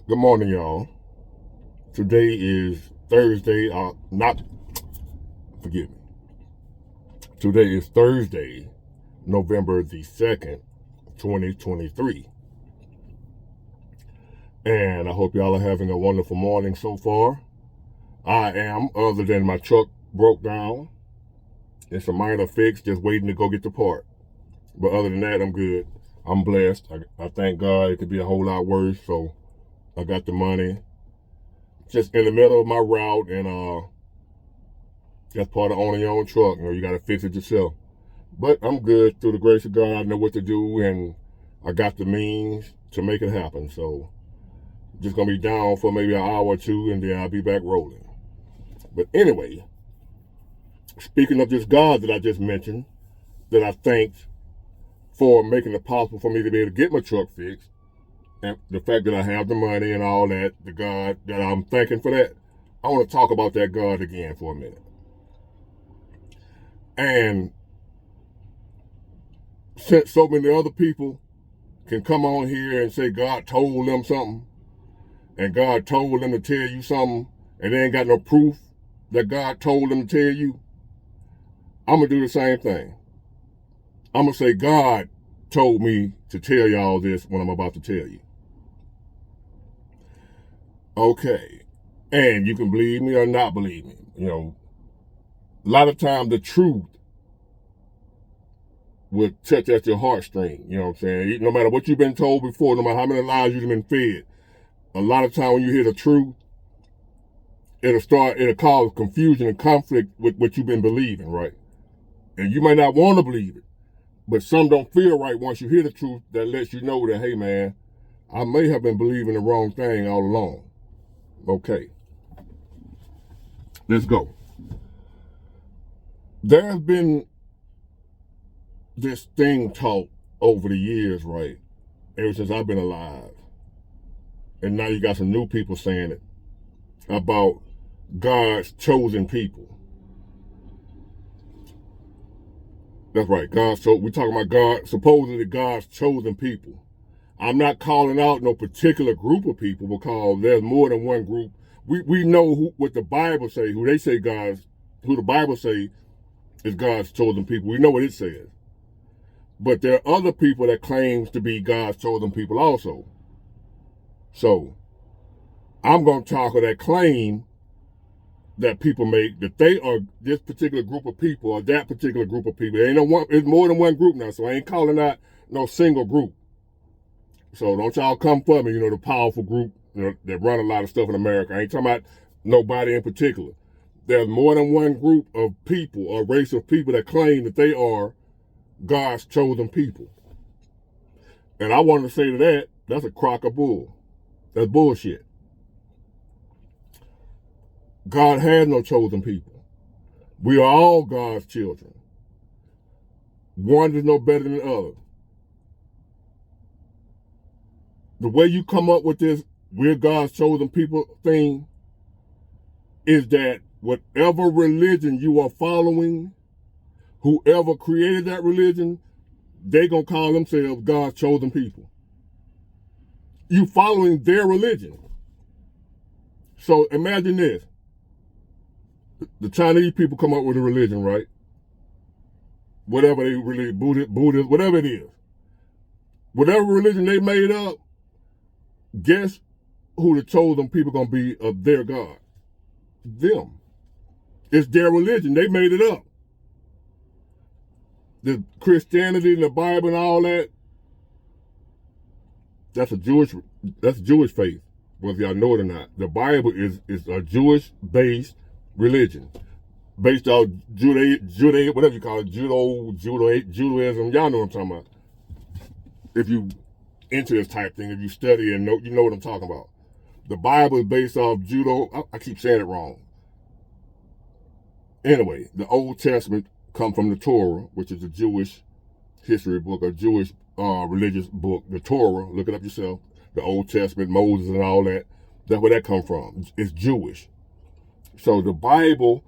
Good morning, y'all. Today is Thursday. Forgive me. Today is Thursday, November the 2nd, 2023. And I hope y'all are having a wonderful morning so far. I am, other than my truck broke down. It's a minor fix, just waiting to go get the part. But other than that, I'm good. I'm blessed. I thank God. It could be a whole lot worse, so I got the money. Just in the middle of my route, and that's part of owning your own truck. You got to fix it yourself. But I'm good. Through the grace of God, I know what to do, and I got the means to make it happen. So just going to be down for maybe an hour or two, and then I'll be back rolling. But anyway, speaking of this God that I just mentioned, that I thanked for making it possible for me to be able to get my truck fixed, and the fact that I have the money and all that, the God that I'm thanking for that, I want to talk about that God again for a minute. And since so many other people can come on here and say God told them something, and God told them to tell you something, and they ain't got no proof that God told them to tell you, I'm going to do the same thing. I'm going to say God told me to tell y'all this when I'm about to tell you. Okay. And you can believe me or not believe me. A lot of times the truth will touch at your heartstring. You know what I'm saying? No matter what you've been told before, no matter how many lies you've been fed, a lot of time when you hear the truth, it'll cause confusion and conflict with what you've been believing, right? And you might not want to believe it, but some don't feel right once you hear the truth that lets you know that, hey man, I may have been believing the wrong thing all along. Okay. Let's go. There's been this thing taught over the years, right? Ever since I've been alive. And now you got some new people saying it about God's chosen people. That's right. We're talking about God, supposedly God's chosen people. I'm not calling out no particular group of people because there's more than one group. We know what the Bible say, who the Bible say is God's chosen people. We know what it says. But there are other people that claims to be God's chosen people also. So I'm going to talk of that claim that people make that they are this particular group of people or that particular group of people. It's more than one group now, so I ain't calling out no single group. So don't y'all come for me, the powerful group that run a lot of stuff in America. I ain't talking about nobody in particular. There's more than one group of people or race of people that claim that they are God's chosen people. And I want to say to that's a crock of bull. That's bullshit. God has no chosen people. We are all God's children. One is no better than the other. The way you come up with this we're God's chosen people thing is that whatever religion you are following, whoever created that religion, they gonna call themselves God's chosen people. You following their religion. So imagine this. The Chinese people come up with a religion, right? Whatever they really, Buddhist, whatever it is. Whatever religion they made up, guess who the chosen people gonna be of their God? Them. It's their religion. They made it up. The Christianity and the Bible and all that, that's Jewish faith, whether y'all know it or not. The Bible is a Jewish-based religion. Based on Judaism, whatever you call it, Judaism, y'all know what I'm talking about. If you into this type thing, if you study and know, you know what I'm talking about. The Bible is based off I keep saying it wrong. Anyway, the Old Testament comes from the Torah, which is a Jewish history book, a Jewish religious book. The Torah, look it up yourself. The Old Testament, Moses and all that. That's where that comes from. It's Jewish. So the Bible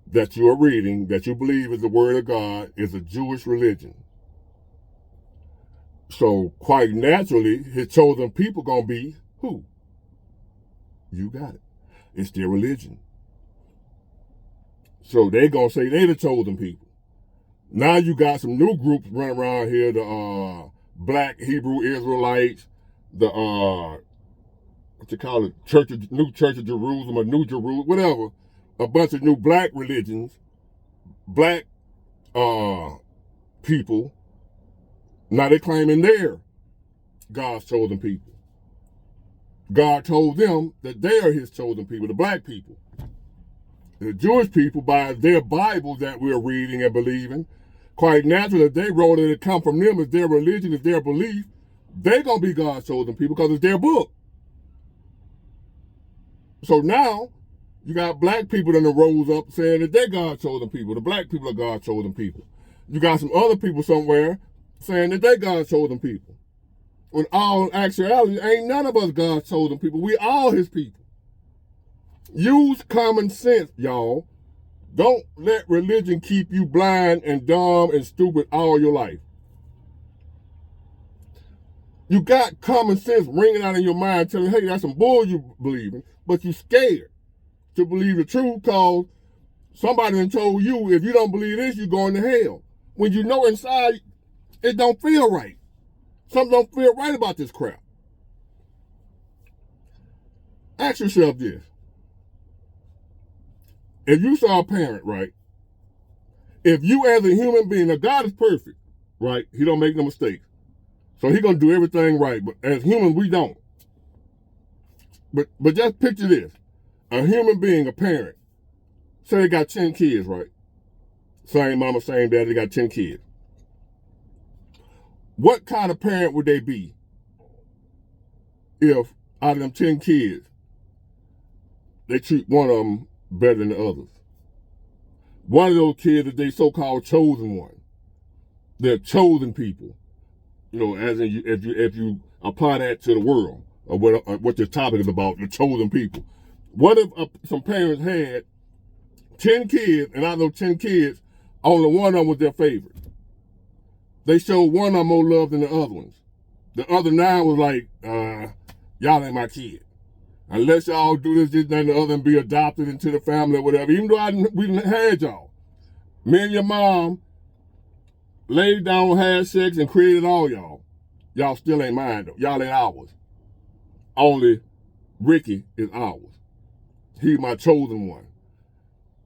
that you are reading, that you believe is the word of God, is a Jewish religion. So quite naturally, his chosen people gonna be who? You got it. It's their religion. So they gonna say they the chosen people. Now you got some new groups running around here, the Black Hebrew Israelites, the what you call it, New Church of Jerusalem or New Jerusalem, whatever. A bunch of new black religions, black people. Now they claiming they're God's chosen people. God told them that they are his chosen people, the black people. The Jewish people, by their Bible that we're reading and believing, quite naturally, if they wrote it, it come from them, it's their religion, it's their belief, they're going to be God's chosen people because it's their book. So now, you got black people that rose up saying that they're God's chosen people. The black people are God's chosen people. You got some other people somewhere saying that they're God's chosen people. When all in actuality, ain't none of us God's chosen people. We all his people. Use common sense, y'all. Don't let religion keep you blind and dumb and stupid all your life. You got common sense ringing out in your mind telling you, hey, that's some bull you believing, but you scared to believe the truth because somebody done told you if you don't believe this, you're going to hell. When you know inside, it don't feel right. Something don't feel right about this crap. Ask yourself this. If you saw a parent, right? If you as a human being, now God is perfect, right? He don't make no mistakes. So he's going to do everything right. But as humans, we don't. But just picture this. A human being, a parent, say they got 10 kids, right? Same mama, same daddy, they got 10 kids. What kind of parent would they be if out of them 10 kids, they treat one of them better than the others? One of those kids is they so-called chosen one. They're chosen people. You know, as in if you apply that to the world, or what the topic is about, the chosen people. What if some parents had 10 kids, and out of those 10 kids, only one of them was their favorite? They showed one of them more love than the other ones. The other 9 was like, y'all ain't my kid. Unless y'all do this, and the other, and be adopted into the family or whatever. Even though we didn't had y'all. Me and your mom laid down, had sex, and created all y'all. Y'all still ain't mine, though. Y'all ain't ours. Only Ricky is ours. He's my chosen one.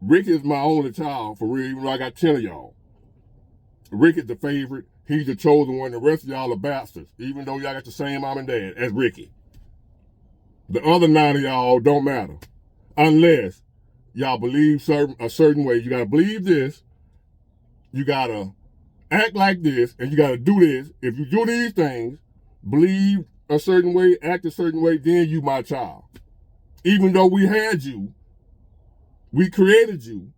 Ricky is my only child, for real, even though I got 10 of y'all. Ricky's the favorite. He's the chosen one. The rest of y'all are bastards, even though y'all got the same mom and dad as Ricky. The other 9 of y'all don't matter. Unless y'all believe a certain way. You got to believe this. You got to act like this, and you got to do this. If you do these things, believe a certain way, act a certain way, then you my child. Even though we had you, we created you,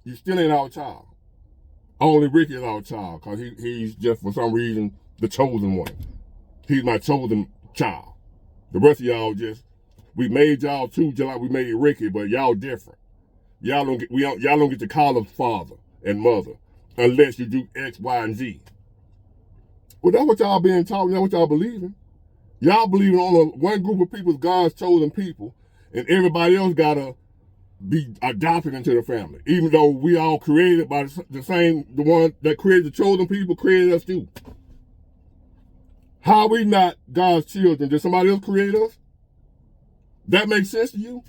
you still ain't our child. Only Ricky is our child, because he's just, for some reason, the chosen one. He's my chosen child. The rest of y'all we made y'all too, just like we made Ricky, but y'all different. Y'all don't get to call them father and mother unless you do X, Y, and Z. Well, that's what y'all being taught. That's what y'all believing. Y'all believing on one group of people is God's chosen people, and everybody else gotta be adopted into the family. Even though we all created by the one that created the chosen people created us too. How are we not God's children? Did somebody else create us? That makes sense to you?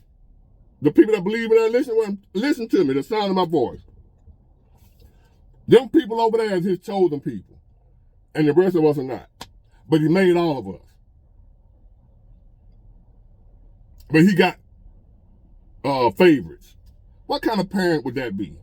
The people that believe in that, listen to me, the sound of my voice. Them people over there is his chosen people. And the rest of us are not. But he made all of us. But he got favorites. What kind of parent would that be?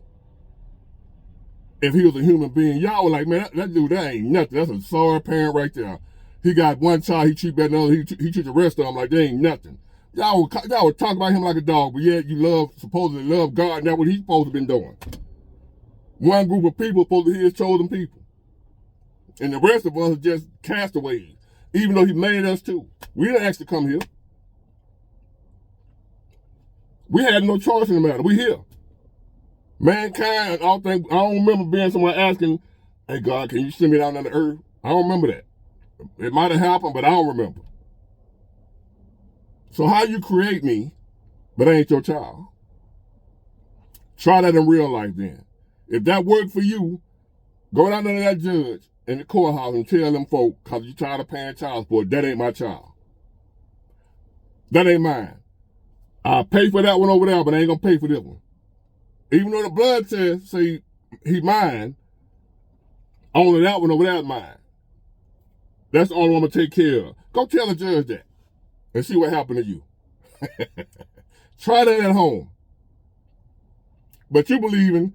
If he was a human being, y'all were like, man, that dude, that ain't nothing. That's a sorry parent right there. He got one child, he treat better than another, he treat the rest of them like they ain't nothing. Y'all would talk about him like a dog, but yet you supposedly love God, and that's what he's supposed to been doing. One group of people supposed to be his chosen people. And the rest of us are just castaways, even though he made us too. We didn't ask to come here. We had no choice in the matter. We here. Mankind, I don't remember being somewhere asking, hey God, can you send me down on the earth? I don't remember that. It might have happened, but I don't remember. So how you create me, but I ain't your child? Try that in real life then. If that worked for you, go down to that judge in the courthouse and tell them folk, because you tired of paying child support, that ain't my child. That ain't mine. I'll pay for that one over there, but I ain't going to pay for this one. Even though the blood test say he mine, only that one over there is mine. That's the only one I'm going to take care of. Go tell the judge that and see what happened to you. Try that at home. But you believing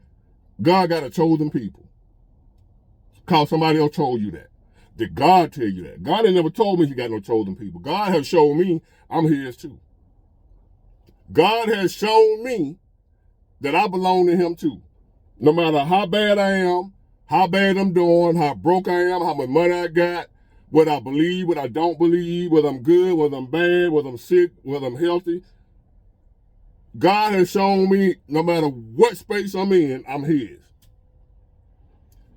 God got a chosen people. Because somebody else told you that. Did God tell you that? God ain't never told me he got no chosen people. God has shown me I'm his too. God has shown me that I belong to him too. No matter how bad I am, how bad I'm doing, how broke I am, how much money I got, what I believe, what I don't believe, whether I'm good, whether I'm bad, whether I'm sick, whether I'm healthy. God has shown me no matter what space I'm in, I'm his.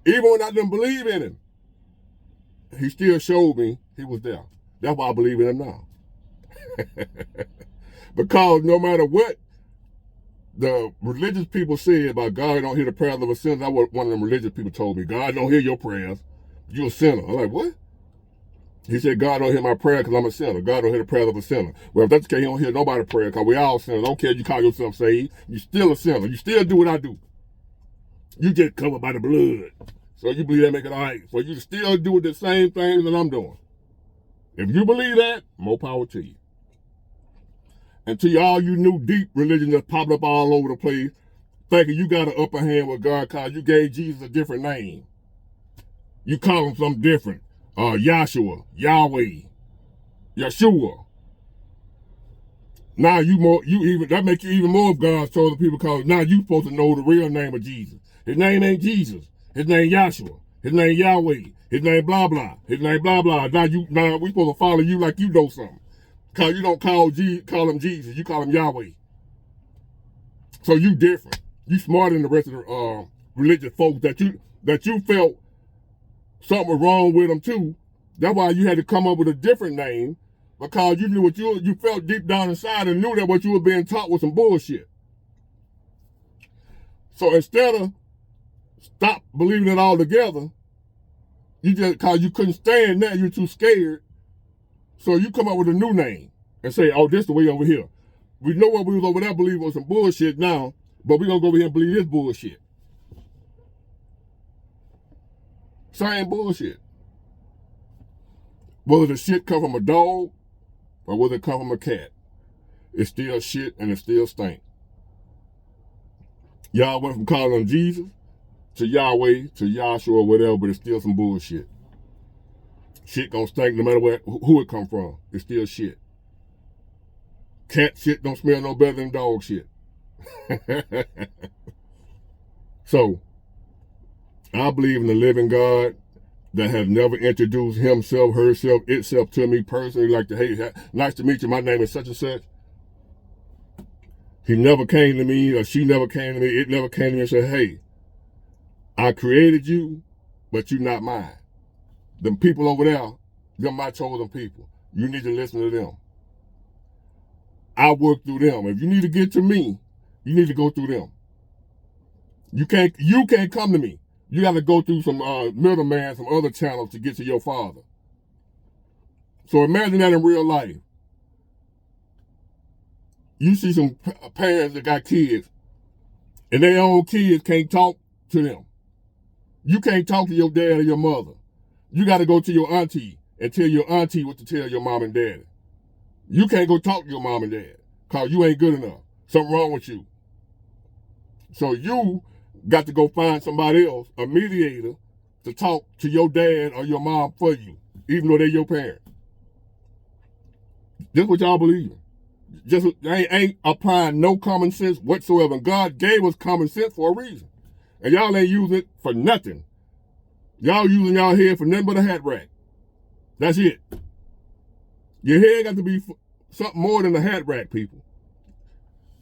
Even when I didn't believe in him, he still showed me he was there. That's why I believe in him now. Because no matter what the religious people said about God don't hear the prayers of a sinner, that's what one of them religious people told me. God don't hear your prayers. You're a sinner. I'm like, what? He said, God don't hear my prayer because I'm a sinner. God don't hear the prayers of a sinner. Well, if that's the case, he don't hear nobody's prayer because we all sinners. Don't care if you call yourself saved. You're still a sinner. You still do what I do. You get covered by the blood. So you believe that make it all right. For you to still do the same things that I'm doing. If you believe that, more power to you. And to all you new deep religion that's popping up all over the place, thinking you got an upper hand with God because you gave Jesus a different name. You call him something different. Yahshua, Yahweh, Yeshua. Now that make you even more of God's chosen people because now you supposed to know the real name of Jesus. His name ain't Jesus. His name Yahshua. His name Yahweh. His name blah blah. His name blah blah. Now we supposed to follow you like you know something. Cause you don't call him Jesus. You call him Yahweh. So you different. You smarter than the rest of the religious folks that you felt something was wrong with them too. That's why you had to come up with a different name because you knew what you felt deep down inside and knew that what you were being taught was some bullshit. So instead of stop believing it all together, you just cause you couldn't stand that, you're too scared. So you come up with a new name and say, oh, this the way over here. We know what we was over there believing was some bullshit now, but we're gonna go over here and believe this bullshit. Same bullshit. Whether the shit come from a dog or whether it come from a cat, it's still shit and it still stink. Y'all went from calling him Jesus to Yahweh to Yahshua or whatever, but it's still some bullshit. Shit gonna stink no matter who it come from. It's still shit. Cat shit don't smell no better than dog shit. So, I believe in the living God that has never introduced himself, herself, itself to me personally. Like, hey, nice to meet you. My name is such and such. He never came to me or she never came to me. It never came to me and said, hey, I created you, but you're not mine. Them people over there, they're my chosen people. You need to listen to them. I work through them. If you need to get to me, you need to go through them. You can't come to me. You got to go through some middleman, some other channels to get to your Father. So imagine that in real life. You see some parents that got kids, and their own kids can't talk to them. You can't talk to your dad or your mother. You got to go to your auntie and tell your auntie what to tell your mom and dad. You can't go talk to your mom and dad because you ain't good enough. Something wrong with you. So you got to go find somebody else, a mediator, to talk to your dad or your mom for you, even though they're your parent. This is what y'all believe in. Just ain't applying no common sense whatsoever. God gave us common sense for a reason. And y'all ain't using it for nothing. Y'all using y'all head for nothing but a hat rack. That's it. Your head got to be something more than a hat rack, people.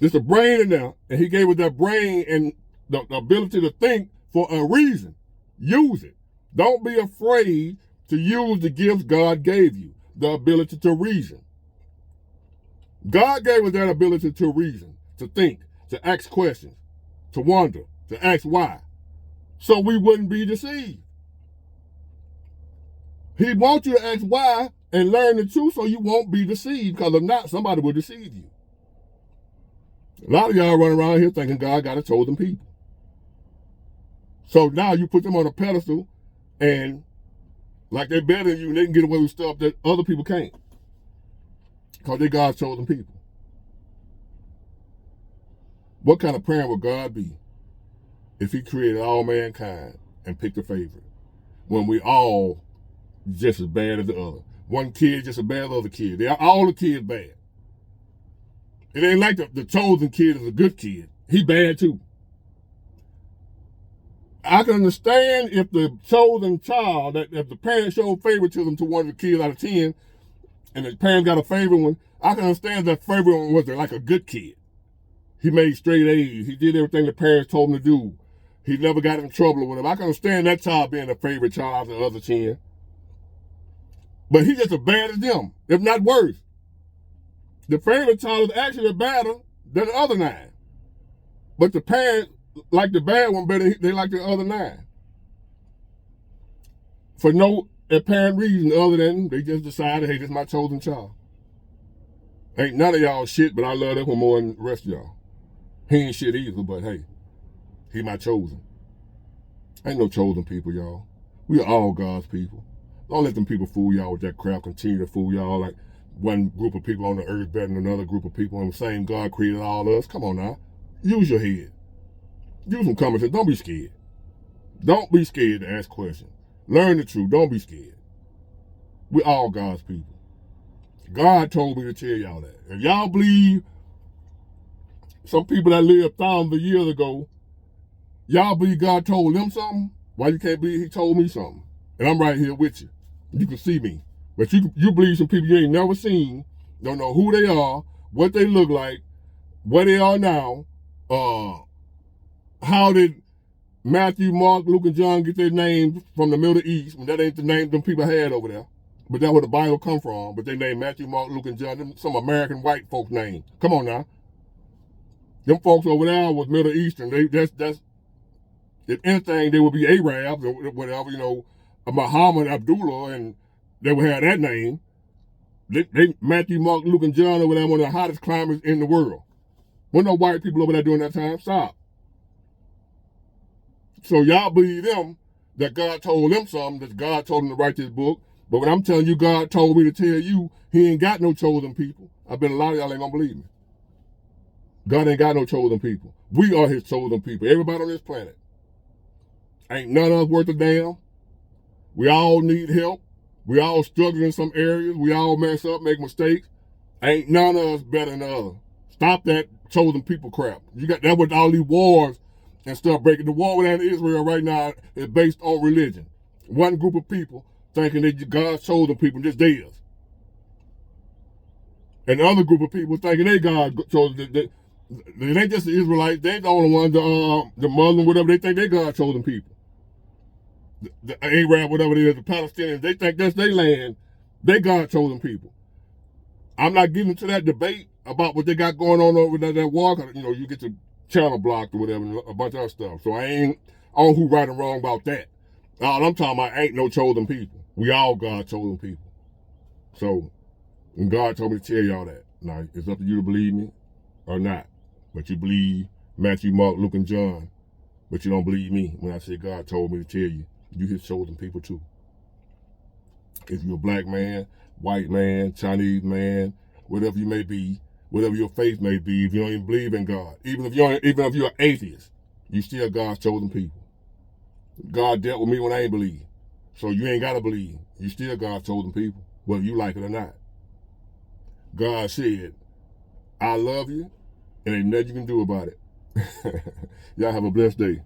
There's a brain in there, and he gave us that brain and the ability to think for a reason. Use it. Don't be afraid to use the gifts God gave you, the ability to reason. God gave us that ability to reason, to think, to ask questions, to wonder, to ask why, so we wouldn't be deceived. He wants you to ask why and learn the truth so you won't be deceived, because if not, somebody will deceive you. A lot of y'all run around here thinking God got a chosen people. So now you put them on a pedestal and like they're better than you and they can get away with stuff that other people can't, because they're God's chosen people. What kind of parent would God be if he created all mankind and picked a favorite when we all just as bad as the other? One kid just as bad as the other kid. All the kids bad. It ain't like the chosen kid is a good kid. He bad too. I can understand if the chosen child, that if the parent showed favoritism to one of the kids out of 10, and the parents got a favorite one, I can understand that favorite one was like a good kid. He made straight A's. He did everything the parents told him to do. He never got in trouble or whatever. I can understand that child being a favorite child out of the other 10. But he's just as bad as them, if not worse. The favorite child is actually better than the other 9. But the parents like the bad one better, they like the other 9. For no apparent reason other than they just decided, hey, this is my chosen child. Ain't none of y'all shit, but I love that one more than the rest of y'all. He ain't shit either, but hey, he my chosen. Ain't no chosen people, y'all. We are all God's people. Don't let them people fool y'all with that crap. Continue to fool y'all like one group of people on the earth better than another group of people, and the same God created all of us. Come on now. Use your head. Use some common sense. Don't be scared. Don't be scared to ask questions. Learn the truth. Don't be scared. We're all God's people. God told me to tell y'all that. If y'all believe some people that lived thousands of years ago, y'all believe God told them something, why you can't believe he told me something? And I'm right here with you. You can see me. But you believe some people you ain't never seen, don't know who they are, what they look like, where they are now, how did Matthew, Mark, Luke, and John get their names from the Middle East when that ain't the name them people had over there. But that's where the Bible come from. But they named Matthew, Mark, Luke, and John, some American white folks' name. Come on now. Them folks over there was Middle Eastern. That's if anything, they would be Arabs or whatever, Muhammad, Abdullah, and they would have that name. They Matthew, Mark, Luke, and John over there, one of the hottest climbers in the world. Wasn't no white people over there during that time. Stop. So y'all believe them that God told them something, that God told them to write this book. But when I'm telling you God told me to tell you, he ain't got no chosen people. I bet a lot of y'all ain't gonna believe me. God ain't got no chosen people. We are his chosen people. Everybody on this planet. Ain't none of us worth a damn. We all need help. We all struggle in some areas. We all mess up, make mistakes. Ain't none of us better than the other. Stop that chosen people crap. That with all these wars and stuff breaking. The war within Israel right now is based on religion. One group of people thinking that God's chosen people, just theirs. And the other group of people thinking they God chosen. They ain't just the Israelites. They ain't the only ones, the Muslim, whatever. They think they God chosen people. The Arab, whatever it is, the Palestinians, they think that's their land. They God chosen people. I'm not getting into that debate about what they got going on over there, that war. You get the channel blocked or whatever, and a bunch of other stuff. So I ain't on who right and wrong about that. All I'm talking about ain't no chosen people. We all God chosen people. So, and God told me to tell y'all that. Now, it's up to you to believe me or not. But you believe Matthew, Mark, Luke, and John. But you don't believe me when I say God told me to tell you. You his chosen people too. If you're a black man, white man, Chinese man, whatever you may be, whatever your faith may be, if you don't even believe in God, even if you're an atheist, you still God's chosen people. God dealt with me when I ain't believe. So you ain't gotta believe. You still God's chosen people, whether you like it or not. God said, I love you, and ain't nothing you can do about it. Y'all have a blessed day.